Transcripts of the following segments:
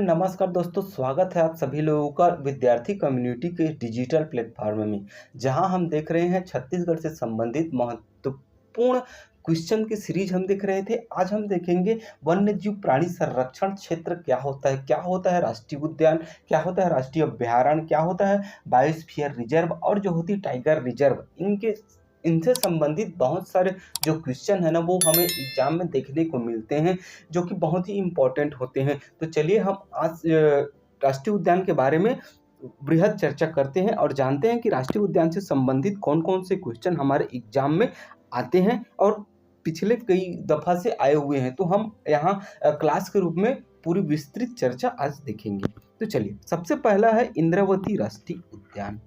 नमस्कार दोस्तों, स्वागत है आप सभी लोगों का विद्यार्थी कम्युनिटी के डिजिटल प्लेटफॉर्म में, जहां हम देख रहे हैं छत्तीसगढ़ से संबंधित महत्वपूर्ण क्वेश्चन की सीरीज हम देख रहे थे। आज हम देखेंगे वन्यजीव प्राणी संरक्षण क्षेत्र क्या होता है राष्ट्रीय उद्यान, क्या होता है राष्ट्रीय अभ्यारण्य, क्या होता है बायोस्फीयर रिजर्व और जो होती है टाइगर रिजर्व। इनसे संबंधित बहुत सारे जो क्वेश्चन है ना, वो हमें एग्जाम में देखने को मिलते हैं, जो कि बहुत ही इम्पोर्टेंट होते हैं। तो चलिए हम आज राष्ट्रीय उद्यान के बारे में बृहद चर्चा करते हैं और जानते हैं कि राष्ट्रीय उद्यान से संबंधित कौन कौन से क्वेश्चन हमारे एग्जाम में आते हैं और पिछले कई दफ़ा से आए हुए हैं। तो हम यहाँ क्लास के रूप में पूरी विस्तृत चर्चा आज देखेंगे। तो चलिए, सबसे पहला है इंद्रावती राष्ट्रीय उद्यान।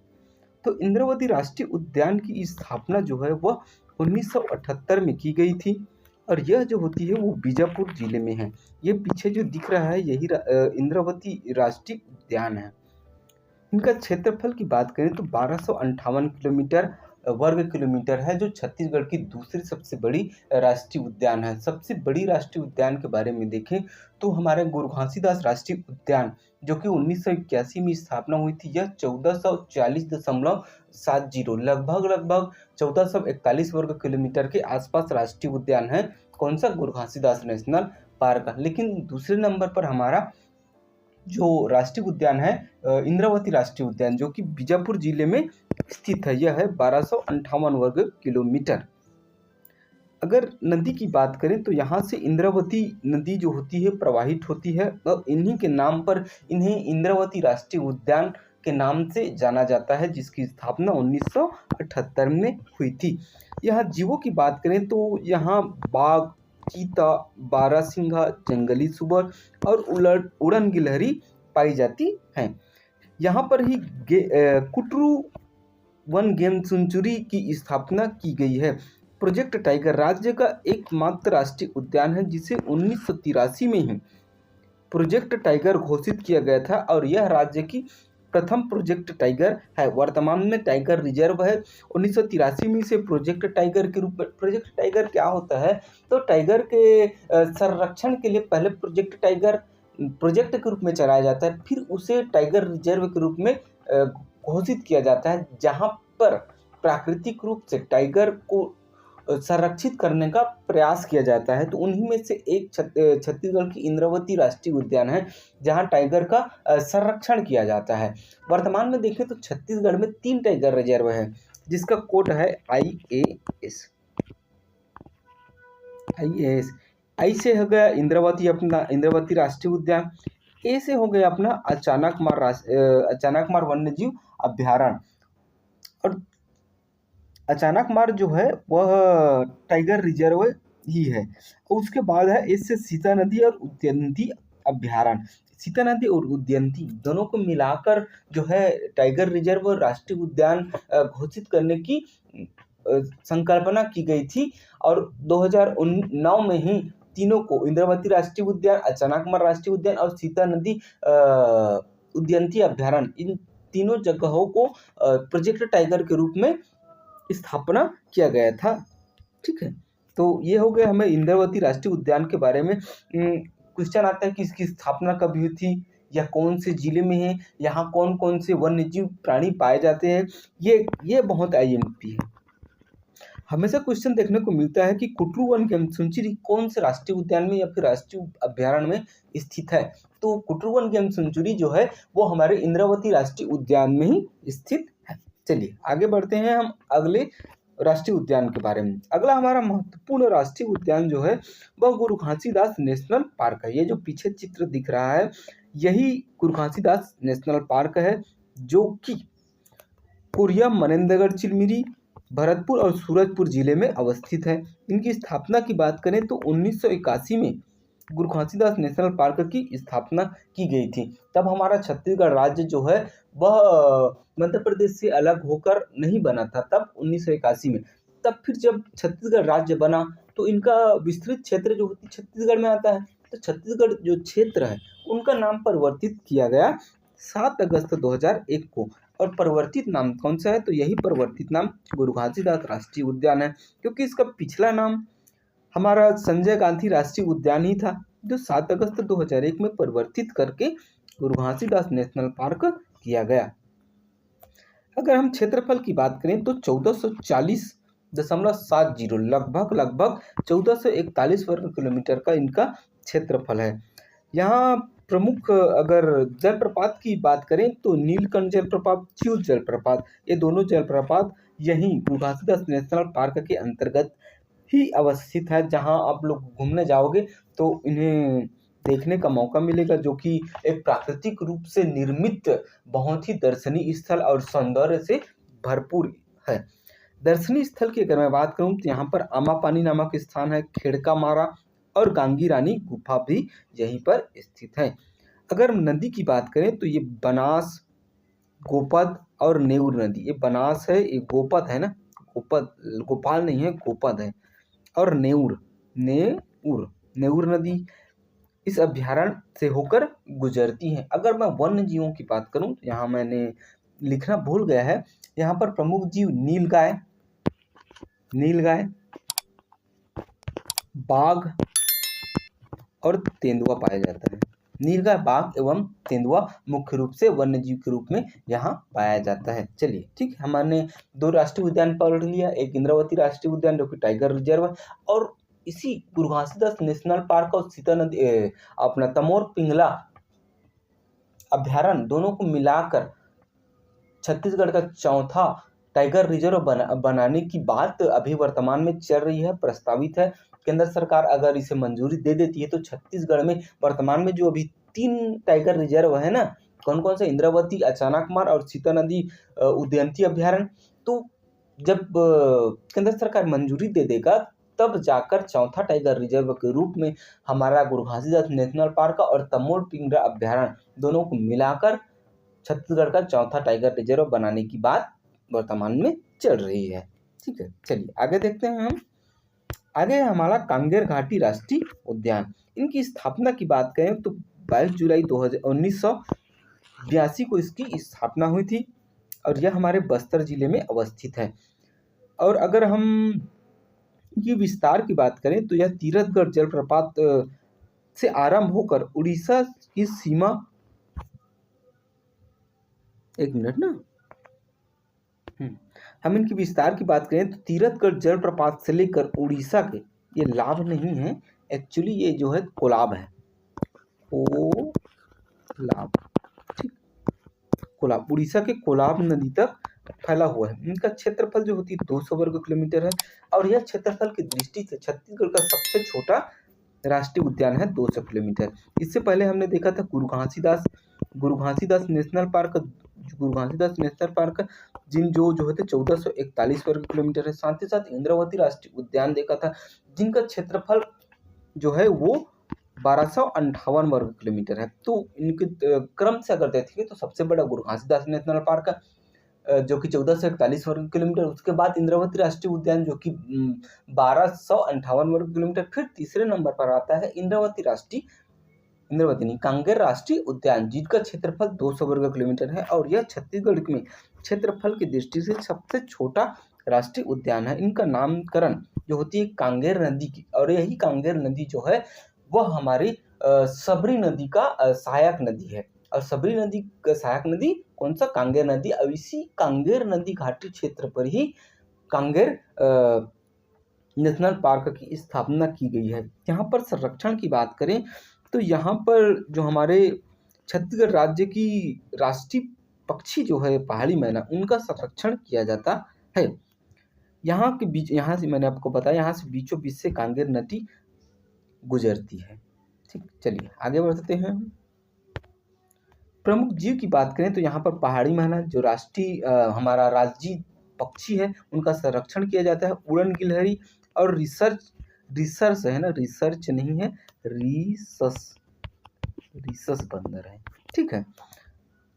तो इंद्रावती राष्ट्रीय उद्यान की स्थापना जो है वह 1978 में की गई थी और यह जो होती है वो बीजापुर जिले में है। ये पीछे जो दिख रहा है यही इंद्रावती राष्ट्रीय उद्यान है। इनका क्षेत्रफल की बात करें तो 1258 किलोमीटर वर्ग किलोमीटर है, जो छत्तीसगढ़ की दूसरी सबसे बड़ी राष्ट्रीय उद्यान है। सबसे बड़ी राष्ट्रीय उद्यान के बारे में देखें तो हमारे गुरु घासीदास राष्ट्रीय उद्यान, जो कि 1981 में स्थापना हुई थी, यह 1440.70 लगभग 1441 वर्ग किलोमीटर के आसपास राष्ट्रीय उद्यान है। कौन सा? गुरु घासीदास नेशनल पार्क। लेकिन दूसरे नंबर पर हमारा जो राष्ट्रीय उद्यान है इंद्रावती राष्ट्रीय उद्यान, जो कि बीजापुर जिले में स्थित है, यह है 1258 वर्ग किलोमीटर। अगर नदी की बात करें तो यहाँ से इंद्रावती नदी जो होती है प्रवाहित होती है और इन्हीं के नाम पर इन्हें इंद्रावती राष्ट्रीय उद्यान के नाम से जाना जाता है, जिसकी स्थापना 1978 में हुई थी। यहाँ जीवों की बात करें तो यहाँ बाघ, चीता, बारहसिंघा, जंगली सुअर और उड़न गिलहरी पाई जाती हैं। यहाँ पर ही कुटरू वन गेम सेंचुरी की स्थापना की गई है। प्रोजेक्ट टाइगर राज्य का एकमात्र राष्ट्रीय उद्यान है, जिसे 1983 में ही प्रोजेक्ट टाइगर घोषित किया गया था और यह राज्य की प्रथम प्रोजेक्ट टाइगर है। वर्तमान में टाइगर रिजर्व है। 1983 में से प्रोजेक्ट टाइगर के रूप में, प्रोजेक्ट टाइगर क्या होता है तो टाइगर के संरक्षण के लिए पहले प्रोजेक्ट टाइगर प्रोजेक्ट के रूप में चलाया जाता है, फिर उसे टाइगर रिजर्व के रूप में घोषित किया जाता है, जहां पर प्राकृतिक रूप से टाइगर को संरक्षित करने का प्रयास किया जाता है। तो उन्हीं में से एक छत्तीसगढ़ की इंद्रावती राष्ट्रीय उद्यान है, जहां टाइगर का संरक्षण किया जाता है। वर्तमान में देखें तो छत्तीसगढ़ में 3 टाइगर रिजर्व है, जिसका कोड है IAS। आई से हो गया इंद्रावती, अपना इंद्रावती राष्ट्रीय उद्यान। ए से हो गया अपना अचानकमार वन्यजीव अभ्यारण्य। और अचानकमार जो है वह टाइगर रिजर्व ही है। और उसके बाद है इससे सीता नदी और उदयंती अभ्यारण्य। सीता नदी और उदयंती दोनों को मिलाकर जो है टाइगर रिजर्व और राष्ट्रीय उद्यान घोषित करने की संकल्पना की गई थी और 2009 में ही तीनों को, इंद्रावती राष्ट्रीय उद्यान, अचानकमार राष्ट्रीय उद्यान और सीता नदी उदयंती अभ्यारण्य, इन तीनों जगहों को प्रोजेक्ट टाइगर के रूप में स्थापना किया गया था। ठीक है, तो ये हो गया हमें इंद्रावती राष्ट्रीय उद्यान के बारे में। क्वेश्चन आता है कि इसकी स्थापना कब हुई थी, या कौन से जिले में है, यहाँ कौन कौन से वन्यजीव प्राणी पाए जाते हैं। ये बहुत IMP है। हमेशा क्वेश्चन देखने को मिलता है कि कुटरू वन गेम सेंचुरी कौन से राष्ट्रीय उद्यान में या फिर राष्ट्रीय अभ्यारण्य में स्थित है। तो कुटरू वन गेम सेंचुरी जो है वो हमारे इंद्रावती राष्ट्रीय उद्यान में ही स्थित है। चलिए आगे बढ़ते हैं हम अगले राष्ट्रीय उद्यान के बारे में। अगला हमारा महत्वपूर्ण राष्ट्रीय उद्यान जो है वह गुरु घासीदास नेशनल पार्क है। ये जो पीछे चित्र दिख रहा है यही गुरु घासीदास नेशनल पार्क है, जो कि कोरिया, मनेंद्रगढ़, चिलमिरी, भरतपुर और सूरजपुर जिले में अवस्थित है। इनकी स्थापना की बात करें तो 1981 में गुरु घासीदास नेशनल पार्क की स्थापना की गई थी। तब हमारा छत्तीसगढ़ राज्य जो है वह मध्य प्रदेश से अलग होकर नहीं बना था तब 1981 में। तब फिर जब छत्तीसगढ़ राज्य बना तो इनका विस्तृत क्षेत्र जो होती छत्तीसगढ़ में आता है, तो छत्तीसगढ़ जो क्षेत्र है उनका नाम परिवर्तित किया गया 7 अगस्त 2001 को। और परिवर्तित नाम कौन सा है तो यही परिवर्तित नाम गुरु घासीदास राष्ट्रीय उद्यान है, क्योंकि इसका पिछला नाम हमारा संजय गांधी राष्ट्रीय उद्यान ही था, जो 7 अगस्त 2001 में परिवर्तित करके गुरु घासीदास नेशनल पार्क किया गया। अगर हम क्षेत्रफल की बात करें तो 1440.70 लगभग 1441 वर्ग किलोमीटर का इनका क्षेत्रफल है। यहाँ प्रमुख अगर जलप्रपात की बात करें तो नीलकंठ जलप्रपात, च्यूल जलप्रपात, ये दोनों जलप्रपात यहीं गुरु घासीदास नेशनल पार्क के अंतर्गत ही अवस्थित है। जहाँ आप लोग घूमने जाओगे तो इन्हें देखने का मौका मिलेगा, जो कि एक प्राकृतिक रूप से निर्मित बहुत ही दर्शनीय स्थल और सौंदर्य से भरपूर है। दर्शनीय स्थल की अगर मैं बात करूं तो यहाँ पर आमापानी नामक स्थान है, खेड़का मारा और गांगी रानी गुफा भी यहीं पर स्थित है। अगर नदी की बात करें तो ये बनास, गोपद और नेउर नदी, ये बनास है, ये गोपद है ना, गोपद गोपाल नहीं है, गोपद है, और नेउर नदी इस अभ्यारण्य से होकर गुजरती हैं। अगर मैं वन्य जीवों की बात करूं तो यहाँ मैंने लिखना भूल गया है, यहाँ पर प्रमुख जीव नीलगाय, बाघ और तेंदुआ पाया जाता है। नीलगाय, बाघ एवं तेंदुआ मुख्य रूप से वन्य जीव के रूप में यहाँ पाया जाता है। चलिए ठीक है, हमने 2 राष्ट्रीय उद्यान पढ़ लिया, एक इंद्रावती राष्ट्रीय उद्यान जो कि टाइगर रिजर्व है, और इसी गुरु घासीदास नेशनल पार्क और सीता नदी अपना तमोर पिंगला अभ्यारण्य दोनों को मिलाकर छत्तीसगढ़ का चौथा टाइगर रिजर्व बनाने की बात अभी वर्तमान में चल रही है, प्रस्तावित है। केंद्र सरकार अगर इसे मंजूरी दे देती है तो छत्तीसगढ़ में वर्तमान में जो अभी 3 टाइगर रिजर्व है ना, कौन कौन से, इंद्रावती, अचानकमार और सीता नदी उदयंती अभ्यारण्य, तो जब केंद्र सरकार मंजूरी दे देगा तब जाकर चौथा टाइगर रिजर्व के रूप में हमारा गुरु घासीदास नेशनल पार्क और तमोर पिंगला अभ्यारण्य दोनों को मिलाकर छत्तीसगढ़ का चौथा टाइगर रिजर्व बनाने की बात वर्तमान में चल रही है। ठीक है, चलिए आगे देखते हैं हम। आगे हमारा कांगेर घाटी राष्ट्रीय उद्यान। इनकी स्थापना की बात करें तो 22 जुलाई 1982 को इसकी स्थापना हुई थी और यह हमारे बस्तर जिले में अवस्थित है। और अगर हम ये विस्तार की बात करें तो यह तीरथगढ़ जलप्रपात से आरंभ होकर उड़ीसा की सीमा, एक मिनट ना, हम इनकी विस्तार की बात करें तो तीरथगढ़ जलप्रपात से लेकर उड़ीसा के, ये लाभ नहीं है एक्चुअली, ये जो है कोलाब है, कोलाब, ठीक, कोलाब, उड़ीसा के कोलाब नदी तक फैला हुआ है। इनका क्षेत्रफल जो होती है 200 वर्ग किलोमीटर है और यह क्षेत्रफल की दृष्टि से छत्तीसगढ़ का सबसे छोटा राष्ट्रीय उद्यान है, 200 किलोमीटर। इससे पहले हमने देखा था गुरु घासीदास नेशनल पार्क जो है 1441 वर्ग किलोमीटर है। साथ ही साथ इंद्रावती राष्ट्रीय उद्यान देखा था जिनका क्षेत्रफल जो है वो 1258 वर्ग किलोमीटर है। तो इनके क्रम से अगर देखेंगे तो सबसे बड़ा गुरु घासीदास नेशनल पार्क है जो कि 1441 वर्ग किलोमीटर, उसके बाद इंद्रावती राष्ट्रीय उद्यान जो कि 1258 वर्ग किलोमीटर, फिर तीसरे नंबर पर आता है कांगेर राष्ट्रीय उद्यान जिसका क्षेत्रफल 200 वर्ग किलोमीटर है और यह छत्तीसगढ़ में क्षेत्रफल की दृष्टि से सबसे छोटा राष्ट्रीय उद्यान है। इनका नामकरण जो होती है कांगेर नदी की, और यही कांगेर नदी जो है वह हमारी सबरी नदी का सहायक नदी है। और सबरी नदी का सहायक नदी कौन सा, कांगेर नदी। अब इसी कांगेर नदी घाटी क्षेत्र पर ही कांगेर नेशनल पार्क की स्थापना की गई है। यहाँ पर संरक्षण की बात करें तो यहाँ पर जो हमारे छत्तीसगढ़ राज्य की राष्ट्रीय पक्षी जो है पहाड़ी मैना, उनका संरक्षण किया जाता है। यहाँ के बीच, यहाँ से मैंने आपको बताया, यहाँ से बीचों बीच से कांगेर नदी गुजरती है। ठीक, चलिए आगे बढ़ते हैं। प्रमुख जीव की बात करें तो यहाँ पर पहाड़ी मैना जो राष्ट्रीय हमारा राज्य पक्षी है उनका संरक्षण किया जाता है। उड़न गिलहरी और रिसर्च है ना, रिसर्च नहीं है, रिसस बंदर है। ठीक है।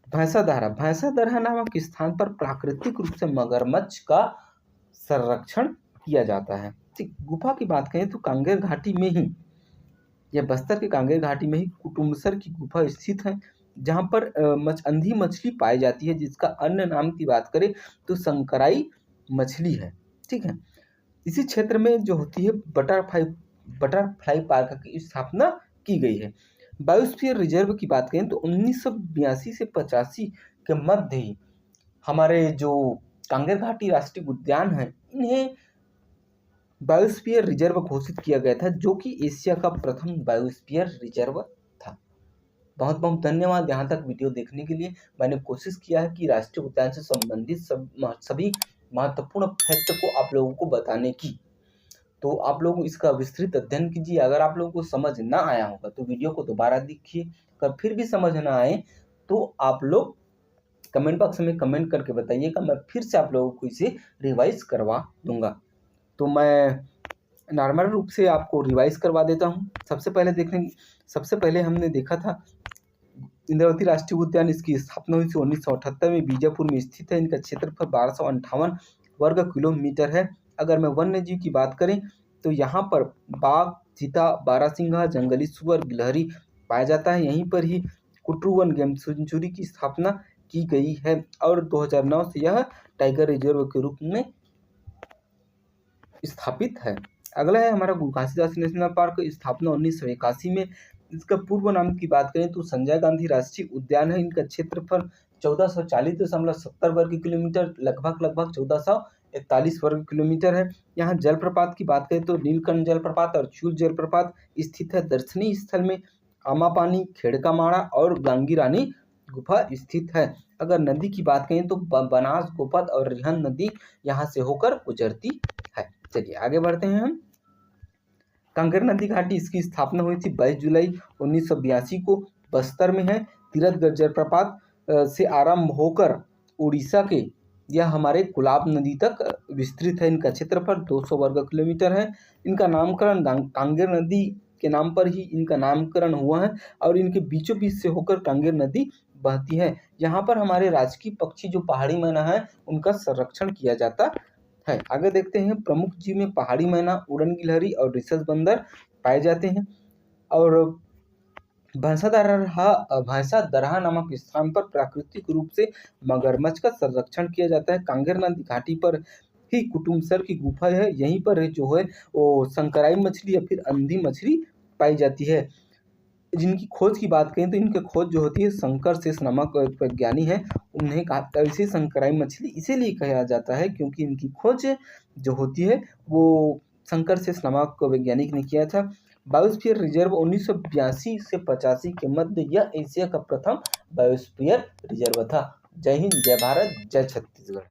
भैंसादरहा नामक स्थान पर प्राकृतिक रूप से मगरमच्छ का संरक्षण किया जाता है। ठीक, गुफा की बात करें तो कांगेर घाटी में ही, यह बस्तर के कांगेर घाटी में ही कुटुम्बसर की गुफा स्थित है जहाँ पर अंधी मछली पाई जाती है, जिसका अन्य नाम की बात करें तो संकराई मछली है। ठीक है। इसी क्षेत्र में जो होती है बटरफ्लाई पार्क की स्थापना की गई है। बायोस्फीयर रिजर्व की बात करें तो 1982 से 85 के मध्य ही हमारे जो कांगेर घाटी राष्ट्रीय उद्यान है, इन्हें बायोस्फीयर रिजर्व घोषित किया गया था, जो कि एशिया का प्रथम बायोस्फीयर रिजर्व था। बहुत बहुत धन्यवाद यहाँ तक वीडियो देखने के लिए। मैंने कोशिश किया है कि राष्ट्रीय उद्यान से संबंधित सभी महत्वपूर्ण फैक्ट को आप लोगों को बताने की। तो आप लोग इसका विस्तृत अध्ययन कीजिए। अगर आप लोगों को समझ ना आया होगा तो वीडियो को दोबारा देखिए। अगर फिर भी समझ ना आए तो आप लोग कमेंट बॉक्स में कमेंट करके बताइएगा, मैं फिर से आप लोगों को इसे रिवाइज करवा दूंगा। तो मैं नॉर्मल रूप से आपको रिवाइज करवा देता हूँ। सबसे पहले हमने देखा था इंद्रावती राष्ट्रीय उद्यान, इसकी स्थापना हुई थी 1978 में, बीजापुर में स्थित है। इनका क्षेत्रफल 1258 वर्ग किलोमीटर है। अगर मैं वन्य जीव की बात करें तो यहाँ पर बाघ, चीता, बारहसिंघा, जंगली सुअर, गिलहरी पाया जाता है। यहीं पर ही कुटरू वन गेम सेंचुरी की स्थापना की गई है और 2009 से यह टाइगर रिजर्व के रूप में स्थापित है। अगला है हमारा घासीदास नेशनल पार्क, स्थापना 1981 में। इसका पूर्व नाम की बात करें तो संजय गांधी राष्ट्रीय उद्यान है। इनका क्षेत्रफल 1440.70 वर्ग किलोमीटर, लगभग 1441 वर्ग किलोमीटर है। यहाँ जलप्रपात की बात करें तो नीलकंठ जलप्रपात और चूल जलप्रपात स्थित है। दर्शनीय स्थल में आमापानी, खेड़का माड़ा और गांगी रानी गुफा स्थित है। अगर नदी की बात करें तो बनास, गोपद और रिहन नदी यहाँ से होकर गुजरती है। चलिए आगे बढ़ते हैं हम। कांगेर नदी घाटी, इसकी स्थापना हुई थी 22 जुलाई 1982 को, बस्तर में है। तीरथगढ़ जलप्रपात से आरंभ होकर उड़ीसा के यह हमारे गुलाब नदी तक विस्तृत है। इनका क्षेत्रफल 200 वर्ग किलोमीटर है। इनका नामकरण कांगेर नदी के नाम पर ही इनका नामकरण हुआ है और इनके बीचों बीच से होकर कांगेर नदी बहती है। यहाँ पर हमारे राजकीय पक्षी जो पहाड़ी मैना है उनका संरक्षण किया जाता है। आगे देखते हैं। प्रमुख जीव में पहाड़ी मैना, उड़न गिलहरी और रिसस बंदर पाए जाते हैं। और भैंसा दरहा नामक स्थान पर प्राकृतिक रूप से मगरमच्छ का संरक्षण किया जाता है। कांगेर नदी घाटी पर ही कुटुमसर की गुफा है। यहीं पर जो है वो संकराई मछली या फिर अंधी मछली पाई जाती है। जिनकी खोज की बात करें तो इनकी खोज जो होती है शंकर शेष नामक वैज्ञानिक है, उन्हें कहा इसे संकराई मछली इसीलिए कहा जाता है क्योंकि इनकी खोज जो होती है वो शंकर शेष नामक वैज्ञानिक ने किया था। बायोस्फीयर रिजर्व 1982 से 85 के मध्य यह एशिया का प्रथम बायोस्फीयर रिजर्व था। जय हिंद, जय भारत, जय छत्तीसगढ़।